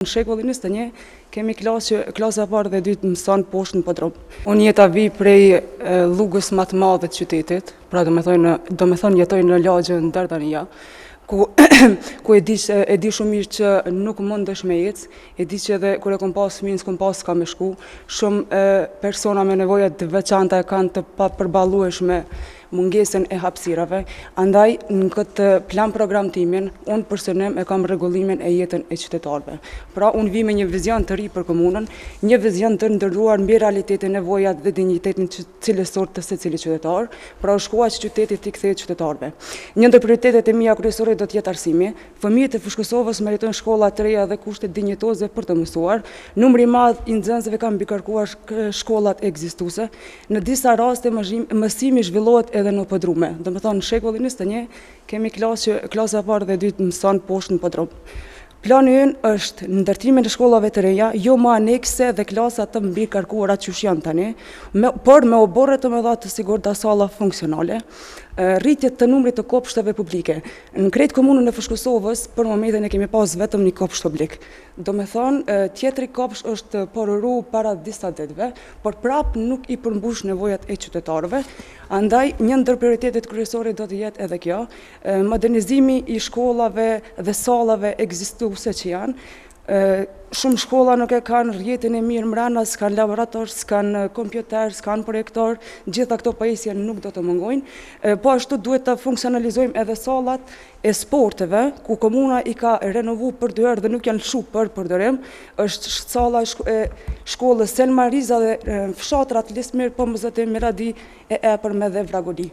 Në shekullin 21 kemi klasa e parë dhe e dytë mëson poshtë në podrom. Unë jeta vi prej rrugës më të madhe të qytetit, pra do me thonë jetoj në lagjën Dardania, ku e di shumë mirë që nuk mundesh me ecë, e di që edhe kur e kom pas fëmijën s'kom pas ka me shku, shumë persona me nevoja të veçanta e kanë të papërballueshme mungesën e hapësirave, andaj në këtë plan programtimin, unë personim e kam rregullimin e jetën e qytetarëve. Pra, unë vi me një vizion të ri për komunën, një vizion të ndërruar mbi realitetin, nevojat dhe dinjitetin cilësor të secili qytetar, pra u shkua që qyteti t'i kthehet qytetarëve. Një ndër prioritetet e mia kryesore do të jetë arsimi. Fëmijët e Fushkosovës meritojnë shkolla të reja dhe kushte dinjitoze për të mësuar. Numri i madh i nxënësve kanë mbikërkuar shkollat ekzistuese. Në disa raste mësimi zhvillohet edhe në podrume. Do me thonë, në shekullin 21 kemi klasa e parë dhe e dytë mëson poshtë në podrum. Plani ynë është në ndërtimin e shkollave të reja, jo më anekse dhe klasa të mbikërkuara që janë tani, por me oborre të mëdha të sigurta salla funksionale, rritje të numrit të kopshteve publike. Në krejt komunën e Fushkosovës, për momentin e kemi pas vetëm një kopsht publik. Do me thonë, tjetri kopsht është poruru para disa ditëve, por prap nuk i përmbush nevojat e qytetarëve. Andaj, një ndër prioritetet kryesore do të jetë edhe kjo, modernizimi i shkollave dhe sallave ekzistuese që janë. Shumë shkolla nuk e kanë rrjetin e mirë mbrana, s'kan laborator, s'kan kompjuter, s'kan projektor, gjitha këto pajisje nuk do të mungojnë. Po ashtu duhet të funksionalizojmë edhe sallat e sporteve, ku komuna i ka renovu për 2 herë dhe nuk janë lshu për përdorim, është salla e shkollës Selma Riza dhe fshatrat Lismir, Pomëzëtim, Miradi, e Epërme dhe Vragoli.